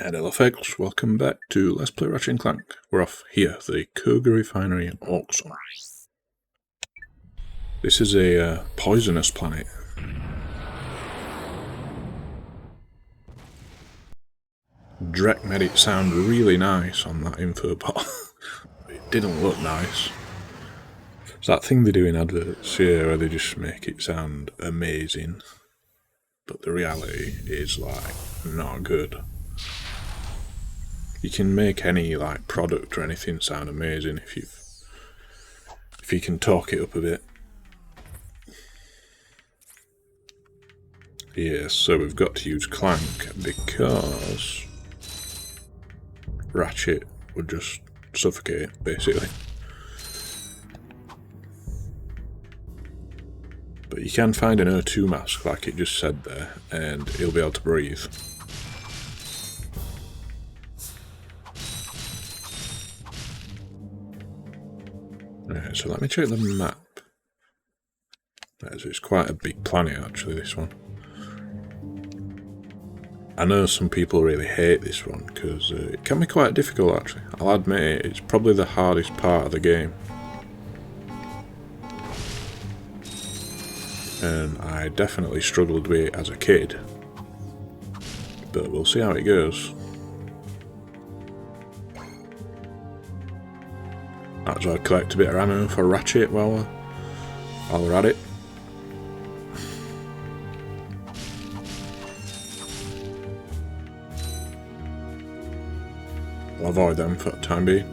Hello folks, welcome back to Let's Play Ratchet and Clank. We're off here, the Koga Refinery Auction. This is a poisonous planet. Drek made it sound really nice on that info bot. It didn't look nice. It's that thing they do in adverts here where they just make it sound amazing. But the reality is like, not good. You can make any like product or anything sound amazing if you can talk it up a bit. Yes, so we've got to use Clank because Ratchet would just suffocate, basically. But you can find an O2 mask, like it just said there, and he'll be able to breathe. Right, so let me check the map. Right, so it's quite a big planet actually, this one. I know some people really hate this one because it can be quite difficult actually. I'll admit it, it's probably the hardest part of the game. And I definitely struggled with it as a kid. But we'll see how it goes. Might as well collect a bit of ammo for Ratchet while we're at it. I'll avoid them for the time being.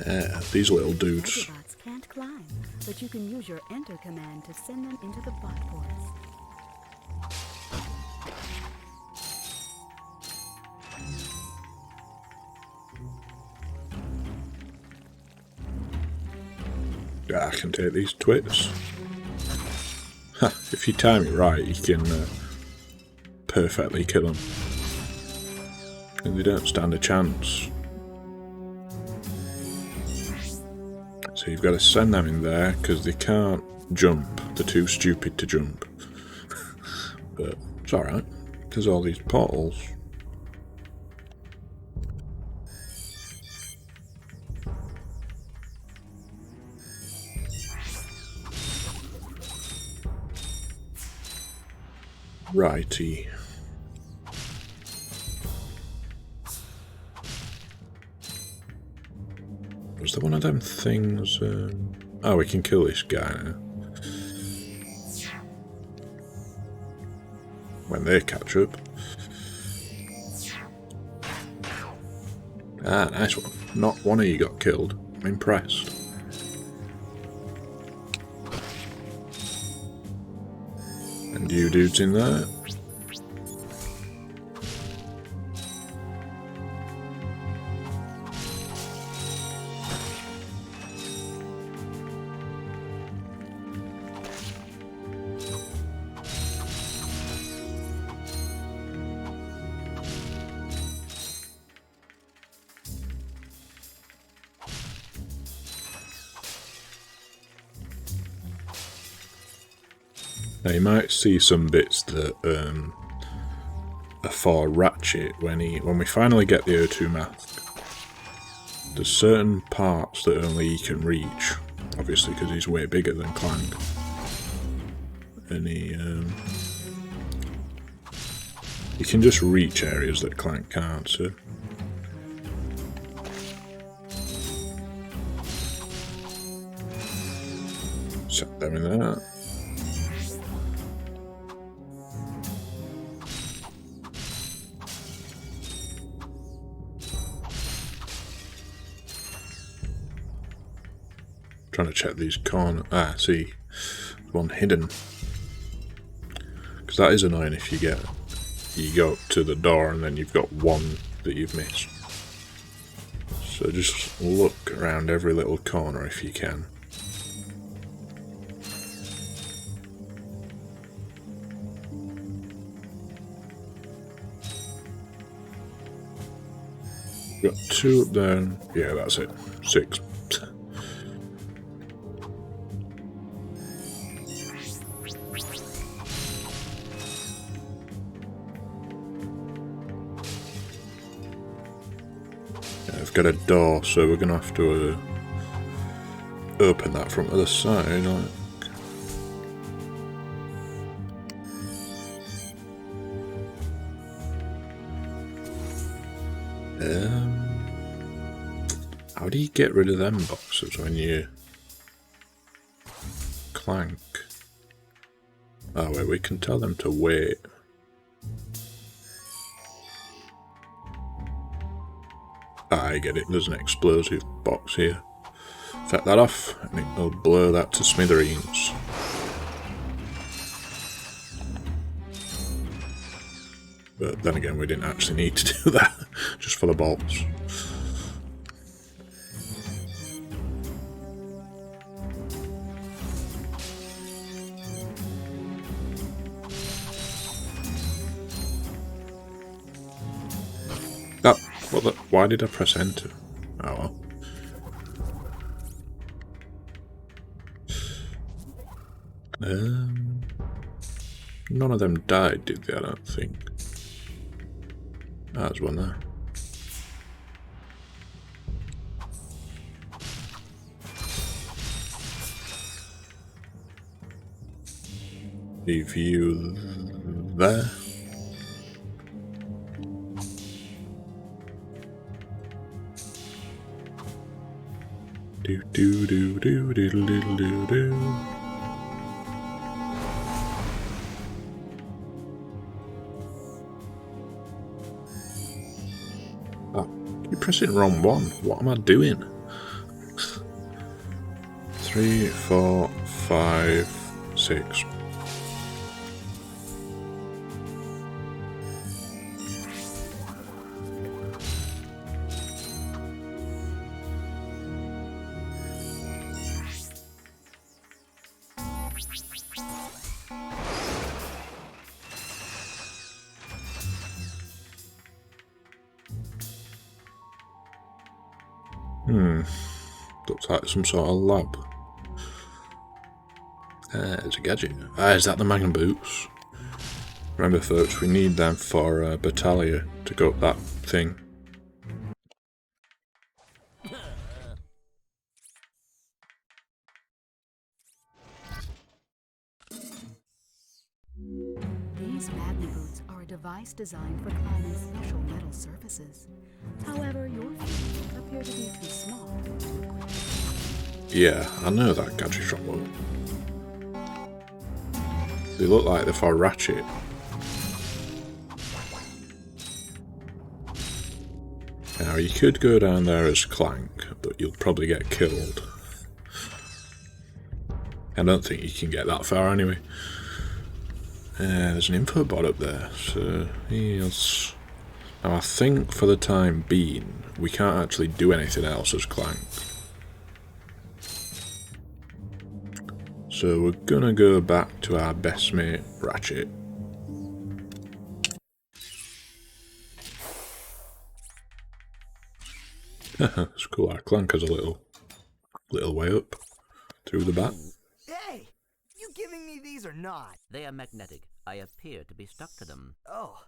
Yeah, these little dudes. Bots can't climb, but you can use your enter command to send them into the bot forest. Yeah, I can take these twits. Ha, if you time it right, you can perfectly kill them. And they don't stand a chance. So you've got to send them in there, because they can't jump. They're too stupid to jump. But it's alright. There's all these portals. Righty. Was there one of them things? Oh, we can kill this guy now. When they catch up. Ah, nice one. Not one of you got killed. I'm impressed. And you dudes in there? Now you might see some bits that are for Ratchet when we finally get the O2 mask. There's certain parts that only he can reach, obviously because he's way bigger than Clank. And he can just reach areas that Clank can't, so. Set them in there. Trying to check these corners. Ah, see, one hidden. Because that is annoying if you go up to the door and then you've got one that you've missed. So just look around every little corner if you can. Got two up there. Yeah, that's it. 6. got a door, so we're gonna have to open that from the other side. Like. How do you get rid of them boxes when you clank? Oh wait, we can tell them to wait. I get it, there's an explosive box here. Set that off and it will blow that to smithereens. But then again, we didn't actually need to do that, just for the bolts. Oh, what the? Why did I press enter? Oh well. None of them died, did they? I don't think. Ah, there's one there. Leave you there. Do do do do do do do do. You're pressing wrong one. What am I doing? 3, 4, 5, 6. Looks like some sort of lab. It's a gadget. Is that the Magnum boots? Remember folks, we need them for Battalion to go up that thing. These Magnum boots are a device designed for climbing special metal surfaces. However, your feet appear to be too small to equip. Yeah, I know that gadget shop one. They look like they're for Ratchet. Now, you could go down there as Clank, but you'll probably get killed. I don't think you can get that far anyway. There's an info bot up there, so yes. Now, I think for the time being, we can't actually do anything else as Clank. So we're gonna go back to our best mate, Ratchet. It's cool, our Clank has a little way up through the back. Hey! You giving me these or not? They are magnetic. I appear to be stuck to them. Oh.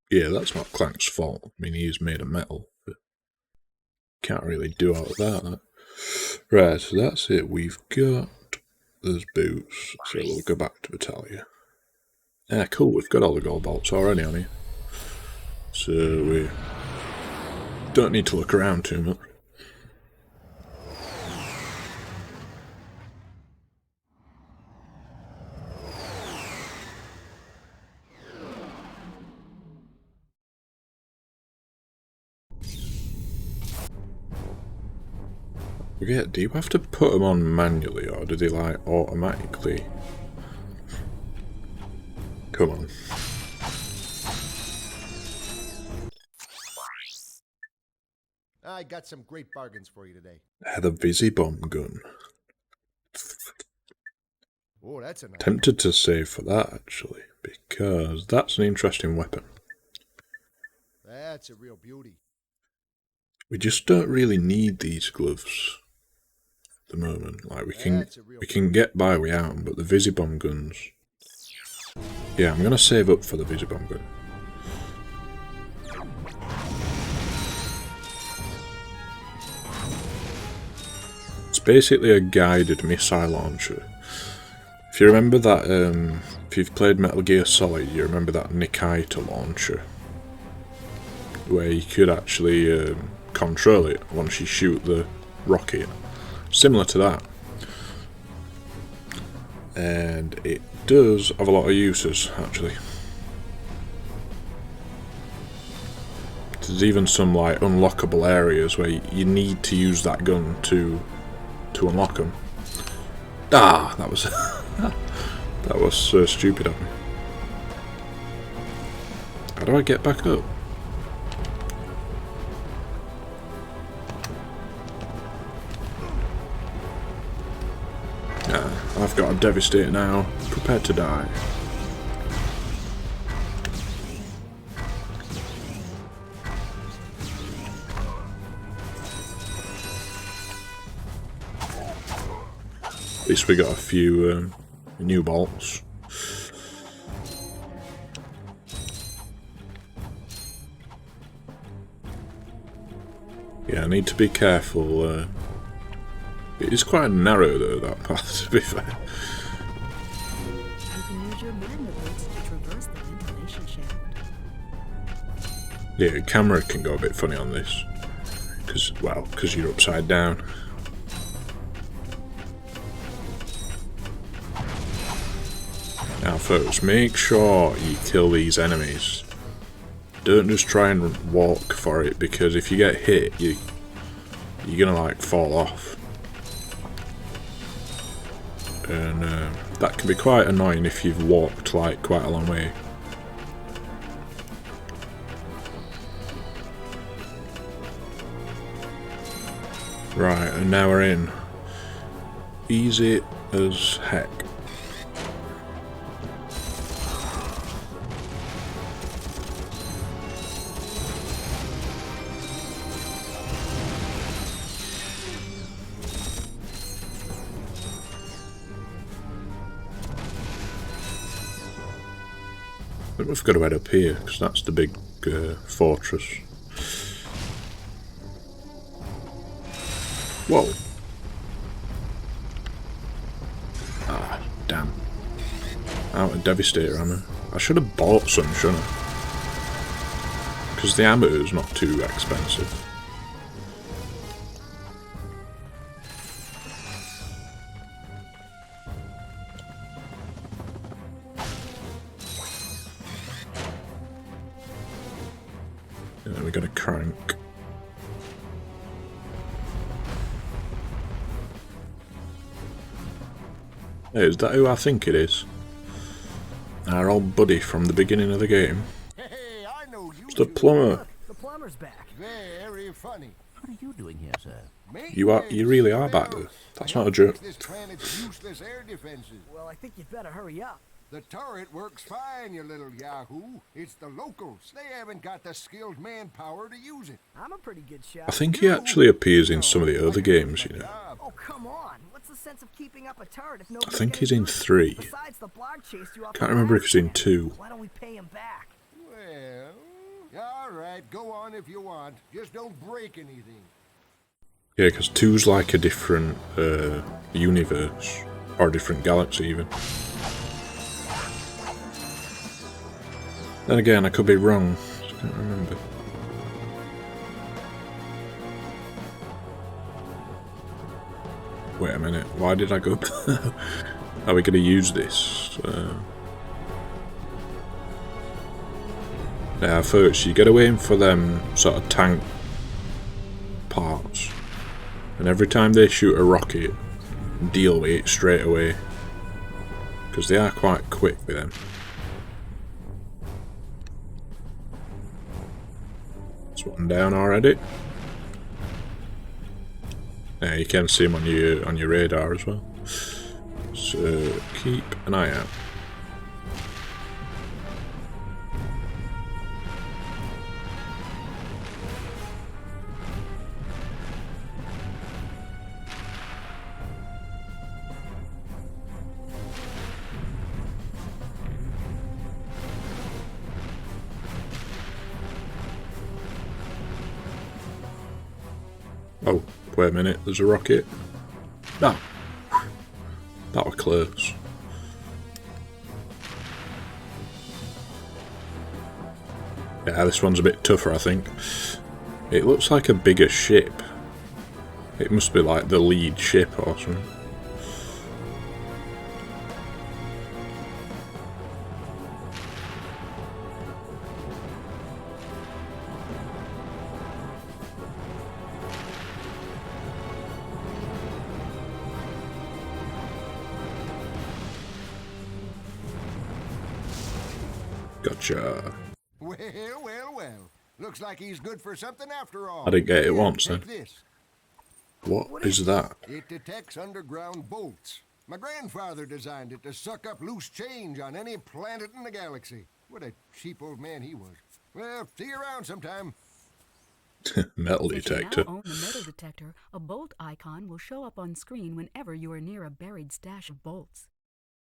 Yeah, that's not Clank's fault. I mean, he is made of metal, but can't really do all of that. Right, so that's it. We've got those boots, so we'll go back to Battalion. Ah, cool, we've got all the gold bolts already on here. So we don't need to look around too much. Forget, do you have to put them on manually, or do they like automatically? Come on. I got some great bargains for you today. The Visibomb gun. Oh, that's a nice. Tempted to save for that, actually, because that's an interesting weapon. That's a real beauty. We just don't really need these gloves at the moment. Like, we can get by without them, but the Visibomb guns... Yeah, I'm going to save up for the Visibomb gun. basically a guided missile launcher. If you remember that, if you've played Metal Gear Solid, you remember that Nikita launcher, where you could actually control it once you shoot the rocket. Similar to that. And it does have a lot of uses, actually. There's even some like unlockable areas where you need to use that gun to unlock them. Ah, that was that was so stupid of me. How do I get back up? I've got a Devastator now. Prepare to die. At least we got a few new bolts. Yeah, I need to be careful. It is quite narrow though, that path, to be fair. You can use your magnet boots to traverse the ventilation shaft. Yeah, the camera can go a bit funny on this. Because you're upside down. Now folks, make sure you kill these enemies. Don't just try and walk for it, because if you get hit, you're gonna like fall off. And that can be quite annoying if you've walked like quite a long way. Right, and now we're in. Easy as heck. But we've got to head up here, because that's the big fortress. Whoa. Ah, damn. Out of Devastator ammo. I should have bought some, shouldn't I? Because the ammo is not too expensive. And then we got a crank. Hey, is that who I think it is? Our old buddy from the beginning of the game. Hey, I know you. It's the plumber. The plumber's back. Very funny. What are you doing here, sir? You really are back there. That's not a joke. This planet's useless air defenses. Well, I think you'd better hurry up. The turret works fine, you little yahoo. It's the locals. They haven't got the skilled manpower to use it. I'm a pretty good shot. I think he actually appears in some of the other games, you know. Oh, come on. What's the sense of keeping up a turret if I nobody's think he's in getting 3. Besides, the blog chased you off Can't the remember if last he's in one. 2. Why don't we pay him back? Well, all right, go on if you want. Just don't break anything. Yeah, because 2's like a different universe. Or a different galaxy, even. Then again, I could be wrong. I can't remember. Wait a minute, why did I go? Are we going to use this? Yeah, first you get away for them sort of tank parts, and every time they shoot a rocket, deal with it straight away, because they are quite quick with them. It's one down already. Yeah, you can see them on your radar as well. So keep an eye out. Oh, wait a minute, there's a rocket. No. That were close. Yeah, this one's a bit tougher, I think. It looks like a bigger ship. It must be like the lead ship or something. Gotcha. Well. Looks like he's good for something after all. I didn't get it Here, once take then. this. What is that? It detects underground bolts. My grandfather designed it to suck up loose change on any planet in the galaxy. What a cheap old man he was. Well, see you around sometime. Metal If detector. you now own the metal detector, a bolt icon will show up on screen whenever you are near a buried stash of bolts.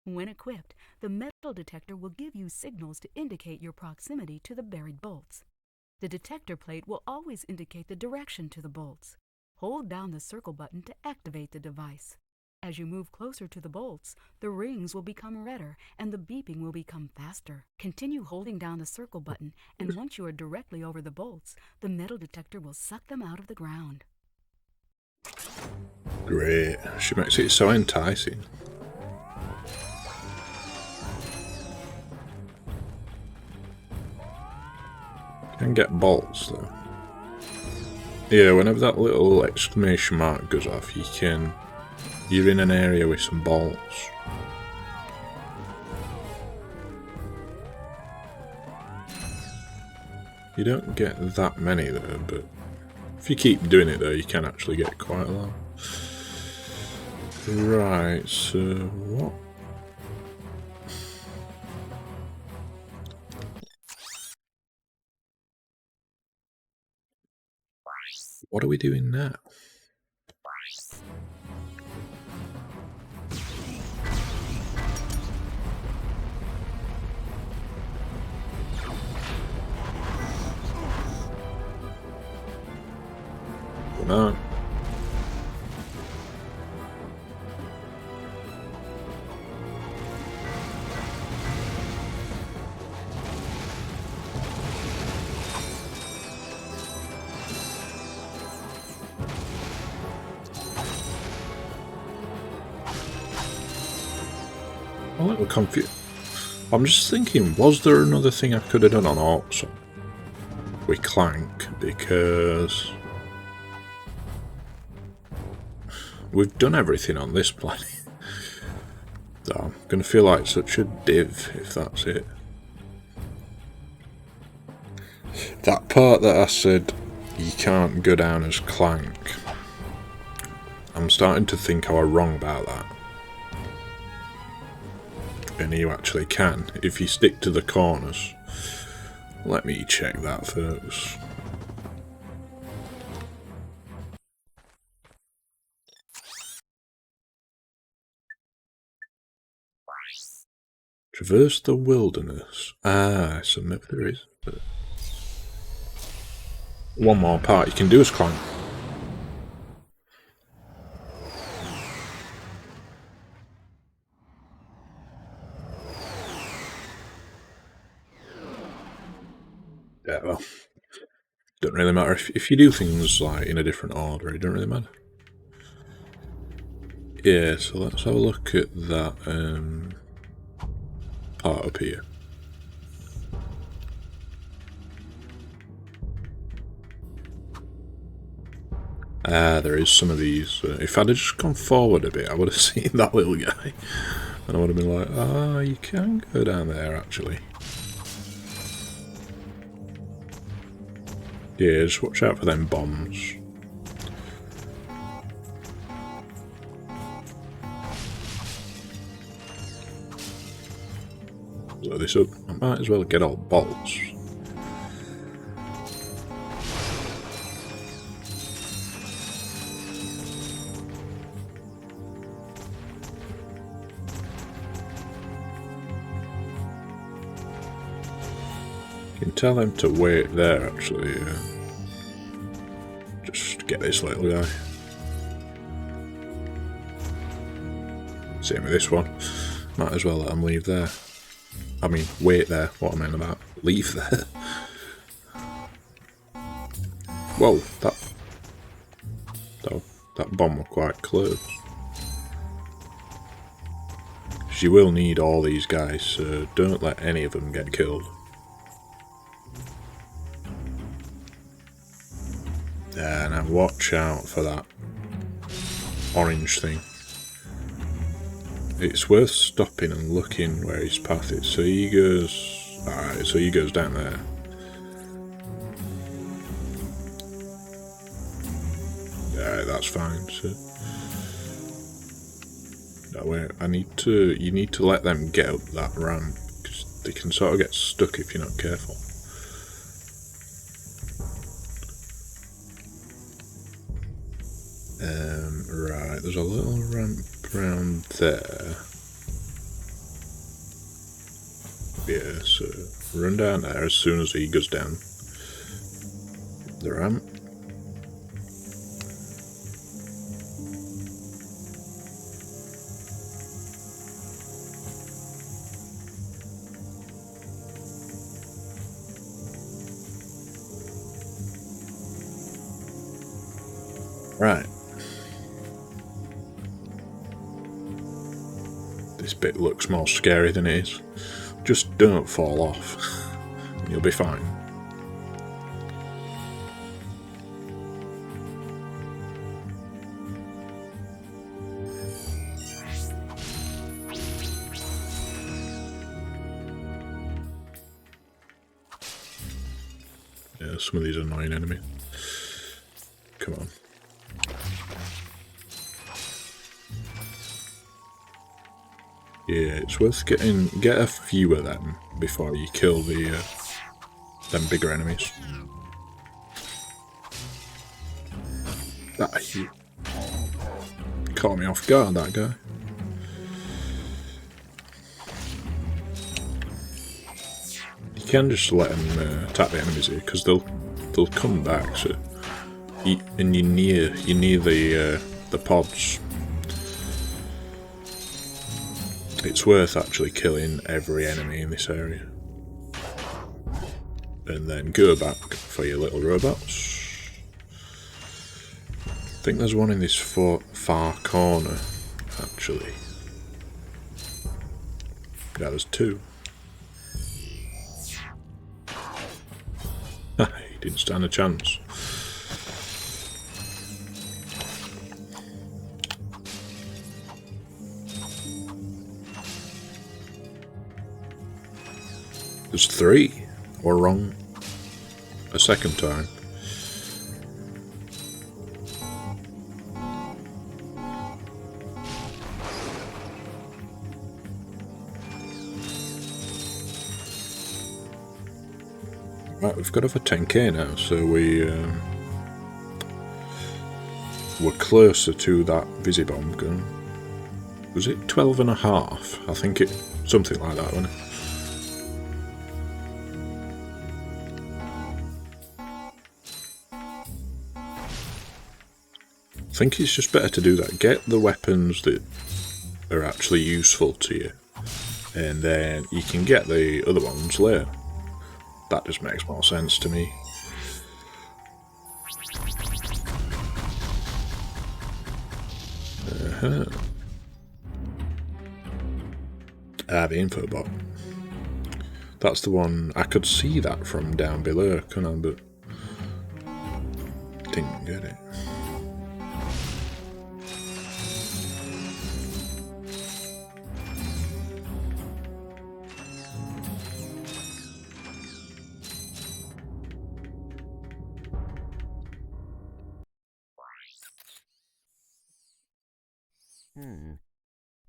When equipped, the metal detector will give you signals to indicate your proximity to the buried bolts. The detector plate will always indicate the direction to the bolts. Hold down the circle button to activate the device. As you move closer to the bolts, the rings will become redder and the beeping will become faster. Continue holding down the circle button, and once you are directly over the bolts, the metal detector will suck them out of the ground. Great. She makes it so enticing. Can get bolts though. Yeah, whenever that little exclamation mark goes off, you're in an area with some bolts. You don't get that many though, but if you keep doing it though, you can actually get quite a lot. Right, so what? What are we doing now? Come on. I'm a little confused. I'm just thinking, was there another thing I could have done on Auxon with Clank? Because we've done everything on this planet. So I'm going to feel like such a div if that's it. That part that I said you can't go down as Clank, I'm starting to think I was wrong about that. And you actually can, if you stick to the corners. Let me check that first. Traverse the wilderness. Ah, so maybe there is. But one more part you can do as Clank. Yeah, well, don't really matter if you do things like in a different order. It don't really matter. Yeah, so let's have a look at that part up here. Ah, there is some of these. If I'd have just gone forward a bit, I would have seen that little guy. And I would have been like, ah, you can go down there, actually. Yeah, just watch out for them bombs. Blow this up. I might as well get all bolts. You can tell them to wait there, actually. Just get this little guy. Same with this one. Might as well let them leave there. I mean, wait there. What I meant about leave there. Whoa, that bomb was quite close. You will need all these guys, so don't let any of them get killed. There, now watch out for that orange thing. It's worth stopping and looking where his path is. So he goes... Alright, so he goes down there. Alright, that's fine, so... That way, you need to let them get up that ramp, because they can sort of get stuck if you're not careful. Right, there's a little ramp around there. Yeah, so run down there as soon as he goes down the ramp. Right. This bit looks more scary than it is. Just don't fall off. You'll be fine. Yeah, some of these annoying enemies. Come on. Yeah, it's worth get a few of them before you kill the them bigger enemies. That he caught me off guard, that guy. You can just let them attack the enemies here because they'll come back. So, and you're near the pods. It's worth actually killing every enemy in this area. And then go back for your little robots. I think there's one in this far corner, actually. Yeah, there's two. He didn't stand a chance. There's three. We're wrong a second time. Right, we've got over 10k now, so we're closer to that Visibomb gun. Was it 12.5? I think it something like that, wasn't it? I think it's just better to do that. Get the weapons that are actually useful to you, and then you can get the other ones later. That just makes more sense to me. The info bot. That's the one. I could see that from down below, couldn't I? But didn't get it.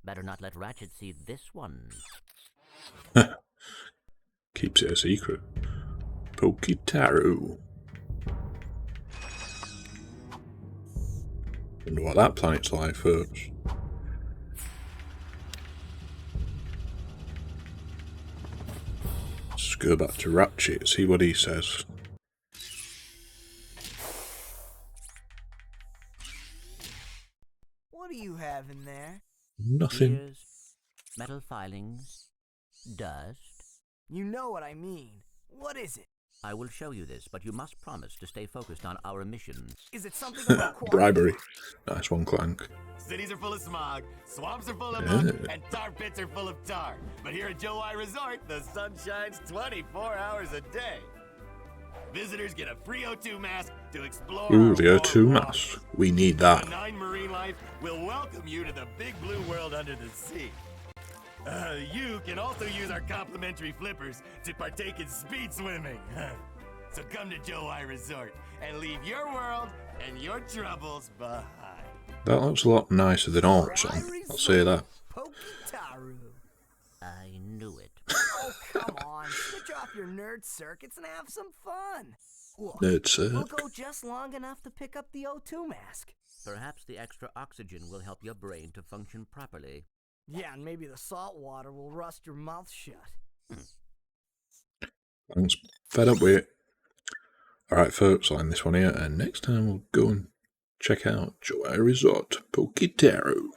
Better not let Ratchet see this one. Keeps it a secret. Poketaro. Wonder what that planet's like first. Let's go back to Ratchet, see what he says. What do you have in there? Nothing. Gears, metal filings, dust. You know what I mean. What is it? I will show you this, but you must promise to stay focused on our mission. Is it something about quality? Bribery. Nice one, Clank. Cities are full of smog, swamps are full of Yeah. muck, and tar pits are full of tar. But here at Joe I Resort, the sun shines 24 hours a day. Visitors get a free O2 mask to explore Ooh, our the O2 warm mask. waters. We need that. Benign marine life will welcome you to the big blue world under the sea. You can also use our complimentary flippers to partake in speed swimming. So come to Joe I Resort and leave your world and your troubles behind. That looks a lot nicer than Orton. I'll say that. Pokitaru. I knew it. Oh, come on. Switch off your nerd circuits and have some fun. Look, Nerd we'll circ. go just long enough to pick up the O2 mask. Perhaps the extra oxygen will help your brain to function properly. Yeah, and maybe the salt water will rust your mouth shut. Thanks. Fed up with it. Alright, folks, I'll end this one here, and next time we'll go and check out Joy Resort Pokitaru.